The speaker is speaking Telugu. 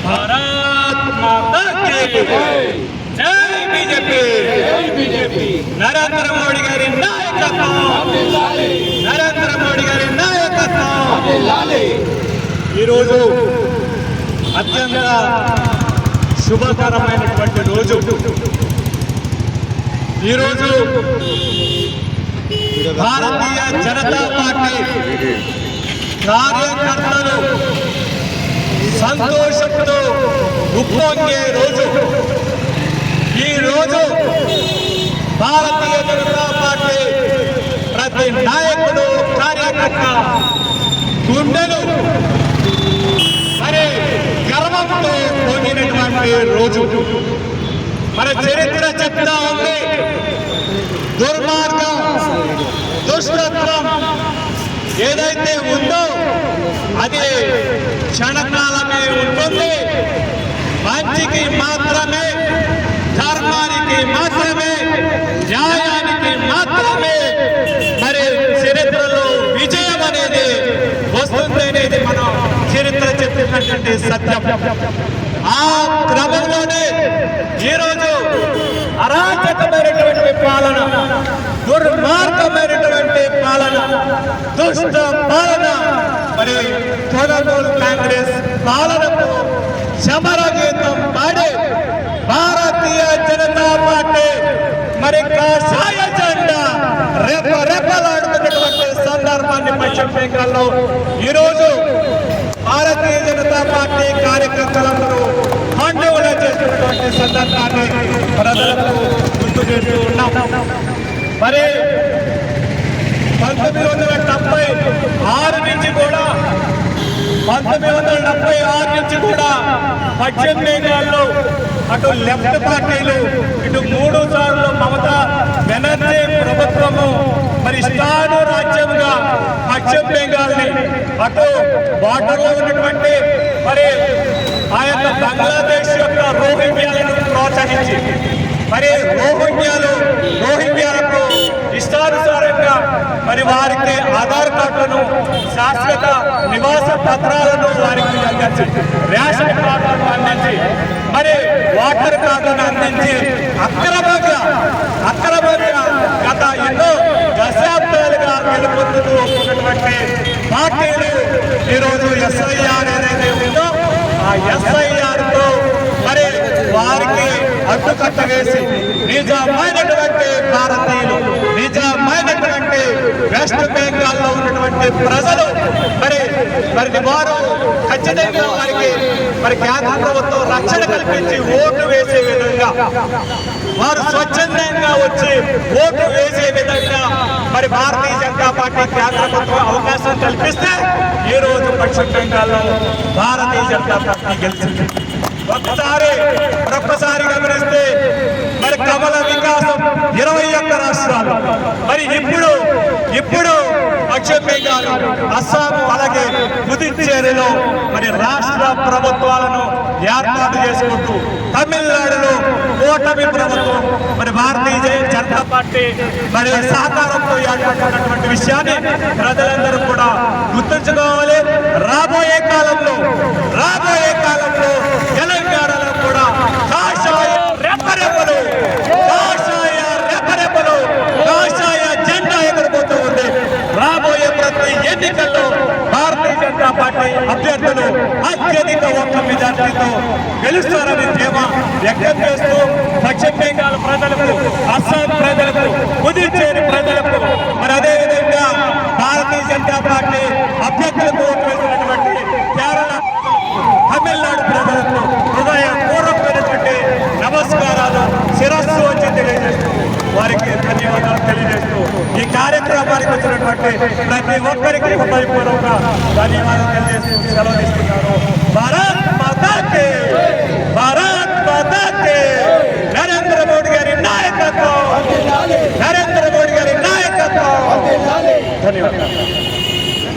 भारत माता की जय बीजेपी नरेंद्र मोदी गारी नायकत्వం नरेंद्र मोदी गारी नायकत्వం ఈ రోజు అత్యంత శుభకరమైనటువంటి రోజు ఈ రోజు భారతీయ జనతా పార్టీ కార్యకర్తలు సంతోషంతో ఉప్పొంగే రోజు ఈ రోజు భారతీయ జనతా పార్టీ ప్రతి నాయకుడు కార్యకర్త గుండెలు మరి గర్వంతో పొందినటువంటి రోజు మన చరిత్ర చెప్తా ఉంది దుర్మార్గం దుష్టత్వం ఏదైతే ఉందో అది క్షణకాలమే ఉంటుంది మంచికి మాత్రమే ధర్మానికి మాత్రమే న్యాయానికి మాత్రమే మరి చరిత్రలో విజయం అనేది వస్తుంది అనేది మనం చరిత్ర చెప్పినటువంటి సత్యం ఆ క్రమంలోనే ఈరోజు అరాచకమైనటువంటి పాలన దుర్మార్గమైనటువంటి పాలన దుష్ట పాలన మరి తృణమూల్ కాంగ్రెస్ పాలనకు సమరగీతం పాడి భారతీయ జనతా పార్టీ మరి కాషాయ జెండా రెపరెపలాడుతున్నటువంటి సందర్భాన్ని పశ్చిమ బెంగాల్లో ఈరోజు భారతీయ జనతా పార్టీ కార్యకర్తలందరూ పండుగ చేస్తున్నటువంటి సందర్భాన్ని ప్రజలకు గుర్తు చేస్తూ ఉన్నాం మరి 1976 నుంచి కూడా 1976 నుంచి కూడా పశ్చిమ బెంగాల్లో అటు లెఫ్ట్ పార్టీలు ఇటు 3 సార్లు మమతా బెనర్జీ ప్రభుత్వము మరి ఇష్టాను రాజ్యంగా పశ్చిమ బెంగాల్ని అటు బార్డర్లో ఉన్నటువంటి మరి ఆ యొక్క బంగ్లాదేశ్ యొక్క రోహింగ్యాలను ప్రోత్సహించి మరి రోహింగ్యాలకు ఇష్టానుసారంగా మరి వారికి ఆధార్ కార్డులను శాశ్వత నివాస పత్రాలను వారికి అందించి రేషన్ కార్డులను అందించి మరి వాటర్ కార్డులను అందించి అక్రమంగా గత ఎన్నో దశాబ్దాలుగా గెలుపొందుతూ వస్తున్నటువంటి పార్టీలు ఈరోజు ఎస్ఐఆర్ ఏదైతే ఉందో ఆ ఎస్ఐఆర్ తో మరి వారికి అడ్డుకట్ట వేసి నిజమైనటువంటి భారతీయులు నిజమైనటువంటి వెస్ట్ బెంగాల్లో ఉన్నటువంటి ప్రజలు మరి వారు ఖచ్చితంగా వారికి మరి కేంద్ర ప్రభుత్వం రక్షణ కల్పించి ఓటు వేసే విధంగా వారు స్వచ్ఛందంగా వచ్చి ఓటు వేసే విధంగా మరి భారతీయ జనతా పార్టీ కేంద్ర ప్రభుత్వం అవకాశం కల్పిస్తే ఈ రోజు పశ్చిమ బెంగాల్లో భారతీయ జనతా పార్టీ గెలిచింది ఒక్కసారి గమనిస్తే మరి కమల వికాసం 21 రాష్ట్రాలు మరి ఇప్పుడు పశ్చిమ బెంగాల్ అస్సాం అలాగే పుదుచ్చేరిలో మరి రాష్ట్ర ప్రభుత్వాలను ఏర్పాటు చేసుకుంటూ తమిళనాడులో కూటమి ప్రభుత్వం మరి భారతీయ జనతా పార్టీ మరి సహకారంతో ఏర్పడుతున్నటువంటి విషయాన్ని ప్రజలందరూ కూడా గుర్తుంచుకోవాలి. రాబోయే కాలంలో తెలంగాణలో కూడా కాషాయ జెండా ఎగరబోతూ ఉంది. రాబోయే ప్రతి ఎన్నికల్లో భారతీయ జనతా పార్టీ అభ్యర్థులు అత్యధిక ఓట్ల మెజార్టీతో గెలుస్తారని ధీమా వ్యక్తం చేస్తూ పశ్చిమ బెంగాల్ ప్రజలకు అస్సాం ప్రజలకు పుదుచ్చేరి ప్రజలకు మరి అదేవిధంగా భారతీయ జనతా పార్టీ అభ్యర్థులకు ఓటు వేసినటువంటి కేరళ తమిళనాడు ప్రజలకు హృదయపూర్వకమైనటువంటి నమస్కారాలు శిరస్సు వచ్చి తెలియజేస్తూ వారికి ధన్యవాదాలు తెలియజేస్తూ ఈ కార్యక్రమానికి వచ్చినటువంటి ప్రతి ఒక్కరికి హృదయపూర్వక ధన్యవాదాలు తెలియజేస్తూ సెలవు ఇస్తున్నాను.